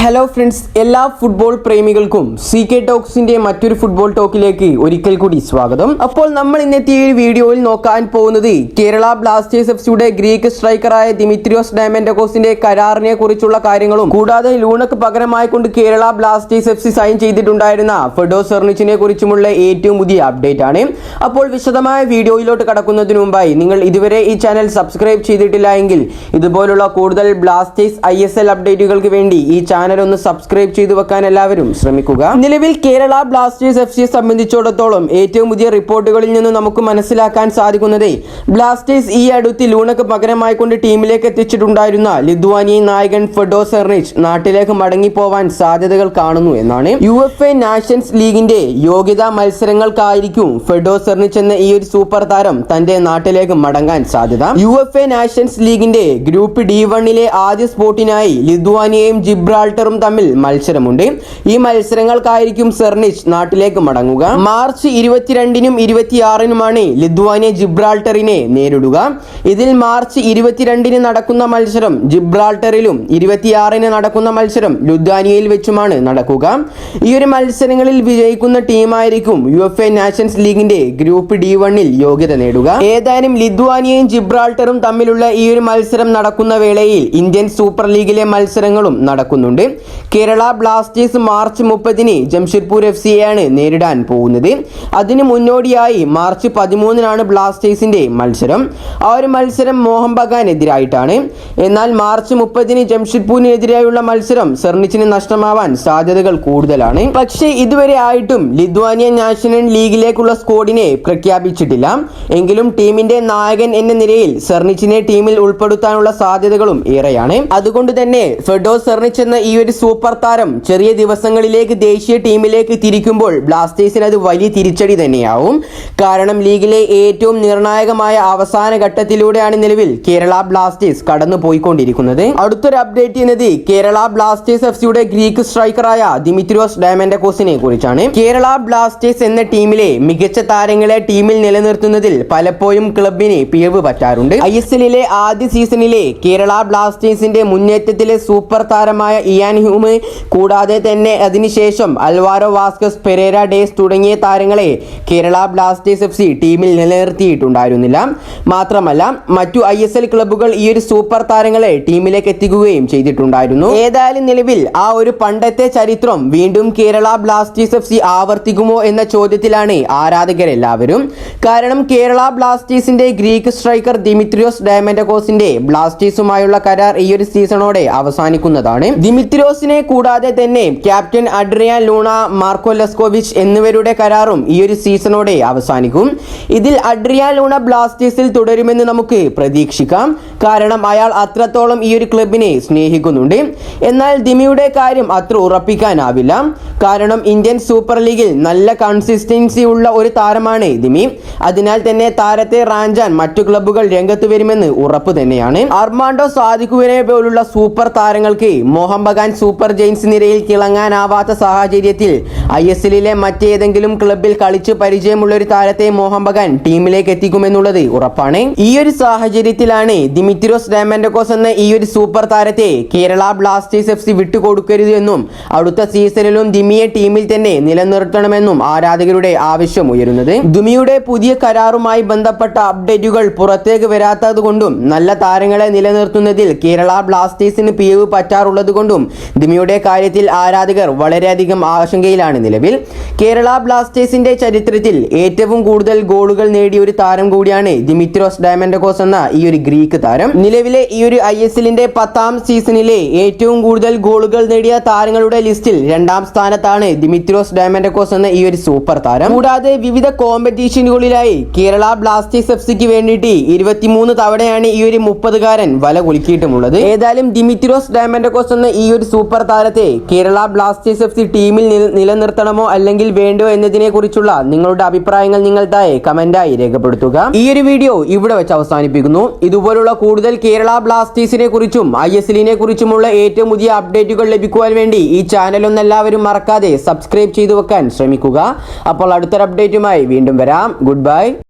Hello friends, എല്ലാ football പ്രേമികൾക്കും CK ടോക്സിന്റെ മറ്റൊരു football ടോക്കിലേക്ക് ഒരിക്കൽ കൂടി സ്വാഗതം. അപ്പോൾ നമ്മൾ ഇന്നത്തെ ഈ വീഡിയോയിൽ നോക്കാൻ പോകുന്നത് കേരള ബ്ലാസ്റ്റേഴ്സ് എഫ്സിയുടെ ഗ്രീക്ക് സ്ട്രൈക്കറായ ദിമിത്രിയോസ് ഡയമന്റോസിന്റെ കരാറിനെ കുറിച്ചുള്ള കാര്യങ്ങളും കൂടാതെ ലൂണക്ക് പകരമായിക്കൊണ്ട് കേരള ബ്ലാസ്റ്റേഴ്സ് എഫ്സി സൈൻ ചെയ്തിട്ടുണ്ടായിരുന്ന ഫെഡോ സെർണിച്ചിനെ കുറിച്ചുമുള്ള ഏറ്റവും പുതിയ അപ്ഡേറ്റ് ആണ്. അപ്പോൾ വിശദമായ വീഡിയോയിലോട്ട് കടക്കുന്നതിന് മുമ്പായി നിങ്ങൾ ഇതുവരെ ഈ ചാനൽ സബ്സ്ക്രൈബ് ചെയ്തിട്ടില്ല എങ്കിൽ ഇതുപോലുള്ള കൂടുതൽ ബ്ലാസ്റ്റേഴ്സ് ISL അപ്ഡേറ്റുകൾക്ക് വേണ്ടി ഈ ചാനൽ ഒന്ന് സബ്സ്ക്രൈബ് ചെയ്തു വെക്കാൻ എല്ലാവരും ശ്രമിക്കുക. നിലവിൽ കേരള ബ്ലാസ്റ്റേഴ്സ് എഫ്സിയെ സംബന്ധിച്ചിടത്തോളം ഏറ്റവും പുതിയ റിപ്പോർട്ടുകളിൽ നിന്ന് നമുക്ക് മനസ്സിലാക്കാൻ സാധിക്കുന്നത് ബ്ലാസ്റ്റേഴ്സ് ഈ അടുത്ത് ലൂണക്ക് പകരമായിക്കൊണ്ട് ടീമിലേക്ക് എത്തിച്ചിട്ടുണ്ടായിരുന്ന ലിത്വാനിയൻ നായകൻ ഫെഡോ സെർണിച്ച് നാട്ടിലേക്ക് മടങ്ങിപ്പോവാൻ സാധ്യതകൾ കാണുന്നു എന്നാണ്. UEFA നാഷൻസ് ലീഗിന്റെ യോഗ്യതാ മത്സരങ്ങൾക്കായിരിക്കും ഫെഡോ സെർണിച്ച് എന്ന ഈ ഒരു സൂപ്പർ താരം തന്റെ നാട്ടിലേക്ക് മടങ്ങാൻ സാധ്യത. UEFA നാഷൻസ് ലീഗിന്റെ ഗ്രൂപ്പ് D1 ആദ്യ സ്പോട്ടിനായി ലിത്വാനിയയും ജിബ്രാൾട്ടറും തമ്മിൽ മത്സരമുണ്ട്. ഈ മത്സരങ്ങൾക്കായിരിക്കും സെർണിച്ച് നാട്ടിലേക്ക് മടങ്ങുക. മാർച്ച് 22-നും 26-നുമാണ് ലിത്വാനിയ ജിബ്രാൾട്ടറിനെ നേരിടുക. ഇതിൽ മാർച്ച് 22-ന് നടക്കുന്ന മത്സരം ജിബ്രാൾട്ടറിലും 26-ന് നടക്കുന്ന മത്സരം ലിത്വാനിയയിൽ വെച്ചുമാണ് നടക്കുക. ഈ ഒരു മത്സരങ്ങളിൽ വിജയിക്കുന്ന ടീമായിരിക്കും UEFA നാഷൻസ് ലീഗിന്റെ ഗ്രൂപ്പ് D1 യോഗ്യത നേടുക. ഏതായാലും ലിത്വാനിയയും ജിബ്രാൾട്ടറും തമ്മിലുള്ള ഈ ഒരു മത്സരം നടക്കുന്ന വേളയിൽ ഇന്ത്യൻ സൂപ്പർ ലീഗിലെ മത്സരങ്ങളും നടക്കുന്നുണ്ട്. കേരള ബ്ലാസ്റ്റേഴ്സ് മാർച്ച് 30-ന് ജംഷഡ്പൂർ FCയെയാണ് നേരിടാൻ പോകുന്നത്. അതിന് മുന്നോടിയായി മാർച്ച് 13-നാണ് ബ്ലാസ്റ്റേഴ്സിന്റെ മത്സരം. ആ ഒരു മത്സരം മോഹൻ ബഗാനെതിരായിട്ടാണ്. എന്നാൽ മാർച്ച് 30-ന് ജംഷഡ്പൂരിനെതിരായുള്ള മത്സരം സെർണിച്ചിന് നഷ്ടമാവാൻ സാധ്യതകൾ കൂടുതലാണ്. പക്ഷേ ഇതുവരെ ആയിട്ടും ലിത്വാനിയൻ നാഷണൽ ലീഗിലേക്കുള്ള സ്ക്വാഡിനെ പ്രഖ്യാപിച്ചിട്ടില്ല. എങ്കിലും ടീമിന്റെ നായകൻ എന്ന നിലയിൽ സെർണിച്ചിനെ ടീമിൽ ഉൾപ്പെടുത്താനുള്ള സാധ്യതകളും ഏറെയാണ്. അതുകൊണ്ട് തന്നെ ഫെഡോ സെർണിച്ച് എന്ന ഈ ഒരു സൂപ്പർ താരം ചെറിയ ദിവസങ്ങളിലേക്ക് ദേശീയ ടീമിലേക്ക് തിരിക്കുമ്പോൾ ബ്ലാസ്റ്റേഴ്സിന് അത് വലിയ തിരിച്ചടി തന്നെയാവും. കാരണം ലീഗിലെ ഏറ്റവും നിർണായകമായ അവസാന ഘട്ടത്തിലൂടെയാണ് നിലവിൽ കേരള ബ്ലാസ്റ്റേഴ്സ് കടന്നു പോയിക്കൊണ്ടിരിക്കുന്നത്. അടുത്തൊരു അപ്ഡേറ്റ് എന്നത് കേരള ബ്ലാസ്റ്റേഴ്സ് എഫ്സിയുടെ ഗ്രീക്ക് സ്ട്രൈക്കറായ ദിമിത്രിയോസ് ഡയമന്റോസിനെ കുറിച്ചാണ്. കേരള ബ്ലാസ്റ്റേഴ്സ് എന്ന ടീമിലെ മികച്ച താരങ്ങളെ ടീമിൽ നിലനിർത്തുന്നതിൽ പലപ്പോഴും ക്ലബിന് പിഴവ് പറ്റാറുണ്ട്. ISLിലെ ആദ്യ സീസണിലെ കേരള ബ്ലാസ്റ്റേഴ്സിന്റെ മുന്നേറ്റത്തിലെ സൂപ്പർ താരമായ ഇയാൻ ഹ്യൂമ് കൂടാതെ തന്നെ അതിനുശേഷം അൽവാരോ വാസ്കസ്, പെരേര ഡേസ് തുടങ്ങിയ താരങ്ങളെ കേരള ബ്ലാസ്റ്റേഴ്സ് എഫ്സി ടീമിൽ നിലനിർത്തിയിട്ടുണ്ടായിരുന്നില്ല. മാത്രമല്ല മറ്റു ISL ക്ലബ്ബുകൾ ഈ ഒരു സൂപ്പർ താരങ്ങളെ ടീമിലേക്ക് എത്തിക്കുകയും ചെയ്തിട്ടുണ്ടായിരുന്നു. ഏതായാലും നിലവിൽ ആ ഒരു പണ്ടത്തെ ചരിത്രം വീണ്ടും കേരള ബ്ലാസ്റ്റേഴ്സ് എഫ്സി ആവർത്തിക്കുമോ എന്ന ചോദ്യത്തിലാണ് ആരാധകരെല്ലാവരും. കാരണം കേരള ബ്ലാസ്റ്റേഴ്സിന്റെ ഗ്രീക്ക് സ്ട്രൈക്കർ ദിമിത്രിയോസ് ഡയമന്റോസിന്റെ ബ്ലാസ്റ്റേഴ്സുമായുള്ള കരാർ ഈ ഒരു സീസണോടെ അവസാനിക്കുന്നതാണ്. ദിമിത്രിയോസിനെ കൂടാതെ തന്നെ captain Adrian Luna, Marko Leskovic എന്നിവരുടെ കരാറും ഈ ഒരു സീസണോടെ അവസാനിക്കും. ഇതിൽ അഡ്രിയാൻ ലൂണ ബ്ലാസ്റ്റേഴ്സിൽ തുടരുമെന്ന് നമുക്ക് പ്രതീക്ഷിക്കാം. കാരണം അയാൾ അത്രത്തോളം ഈ ഒരു ക്ലബിനെ സ്നേഹിക്കുന്നുണ്ട്. എന്നാൽ ദിമിയുടെ കാര്യം അത്ര ഉറപ്പിക്കാനാവില്ല. കാരണം ഇന്ത്യൻ സൂപ്പർ ലീഗിൽ നല്ല കൺസിസ്റ്റൻസി ഉള്ള ഒരു താരമാണ് ദിമി. അതിനാൽ തന്നെ താരത്തെ റാഞ്ചാൻ മറ്റു ക്ലബ്ബുകൾ രംഗത്ത് വരുമെന്ന് ഉറപ്പ് തന്നെയാണ്. അർമാൻഡോ സാദിഖുവിനെ പോലുള്ള സൂപ്പർ താരങ്ങൾക്ക് മോഹൻ ബഗാൻ സൂപ്പർ ജെയിൻസ് നിരയിൽ തിളങ്ങാനാവാത്ത സാഹചര്യത്തിൽ ISLിലെ മറ്റേതെങ്കിലും ക്ലബിൽ കളിച്ച് പരിചയമുള്ള ഒരു താരത്തെ മോഹൻ ബഗാൻ ടീമിലേക്ക് എത്തിക്കുമെന്നുള്ളത് ഉറപ്പാണ്. ഈ ഒരു സാഹചര്യത്തിലാണ് ദിമിത്രിയോസ് ഡയമന്റോസ് എന്ന ഈ ഒരു സൂപ്പർ താരത്തെ കേരള ബ്ലാസ്റ്റേഴ്സ് എഫ്സി വിട്ടുകൊടുക്കരുത് എന്നും അടുത്ത സീസണിലും ദിമിയെ ടീമിൽ തന്നെ നിലനിർത്തണമെന്നും ആരാധകരുടെ ആവശ്യം ഉയരുന്നത്. ദിമിയുടെ പുതിയ കരാറുമായി ബന്ധപ്പെട്ട അപ്ഡേറ്റുകൾ പുറത്തേക്ക് വരാത്തത് കൊണ്ടും നല്ല താരങ്ങളെ നിലനിർത്തുന്നതിൽ കേരള ബ്ലാസ്റ്റേഴ്സിന് പിഴവ് പറ്റാറുള്ളത് കൊണ്ടും ദിമിയുടെ കാര്യത്തിൽ ആരാധകർ വളരെയധികം ആശങ്കയിലാണ് നിലവിൽ. കേരള ബ്ലാസ്റ്റേഴ്സിന്റെ ചരിത്രത്തിൽ ഏറ്റവും കൂടുതൽ ഗോളുകൾ നേടിയ ഒരു താരം കൂടിയാണ് ദിമിത്രിയോസ് ഡയമന്റോസ് എന്ന ഈ ഒരു ഗ്രീക്ക് താരം. നിലവിലെ ഈ ഒരു ISLിന്റെ 10ാം സീസണിലെ ഏറ്റവും കൂടുതൽ ഗോളുകൾ നേടിയ താരങ്ങളുടെ ലിസ്റ്റിൽ 2ാം സ്ഥാനത്താണ് ദിമിത്രിയോസ് ഡയമന്റോസ് എന്ന ഈ ഒരു സൂപ്പർ താരം. കൂടാതെ വിവിധ കോമ്പറ്റീഷനുകളിലായി കേരള ബ്ലാസ്റ്റേഴ്സ് എഫ്സിക്ക് വേണ്ടിയിട്ട് 23 തവണയാണ് ഈ ഒരു 30-കാരൻ വല കുലുക്കിയിട്ടുമുള്ളത്. ഏതായാലും ദിമിത്രിയോസ് ഡയമന്റോസ് എന്ന ഈ ഒരു സൂപ്പർ താരത്തെ കേരള ബ്ലാസ്റ്റേഴ്സ് എഫ്സി ടീമിൽ നിലനിർത്തണമോ അല്ലെങ്കിൽ വേണ്ടോ എന്നതിനെ കുറിച്ചുള്ള നിങ്ങളുടെ അഭിപ്രായങ്ങൾ നിങ്ങൾ താഴെ കമന്റായി രേഖപ്പെടുത്തുക. ഈ ഒരു വീഡിയോ ഇവിടെ വെച്ച് അവസാനിപ്പിക്കുന്നു. ഇതുപോലുള്ള കൂടുതൽ കേരള ബ്ലാസ്റ്റേഴ്സിനെ കുറിച്ചും ISLിനെ കുറിച്ചുമുള്ള ഏറ്റവും പുതിയ അപ്ഡേറ്റുകൾ ലഭിക്കുവാൻ വേണ്ടി ഈ ചാനൽ ഒന്ന് എല്ലാവരും മറക്കാതെ സബ്സ്ക്രൈബ് ചെയ്തു വെക്കാൻ ശ്രമിക്കുക. അപ്പോൾ അടുത്തൊരു അപ്ഡേറ്റുമായി വീണ്ടും വരാം. Good bye.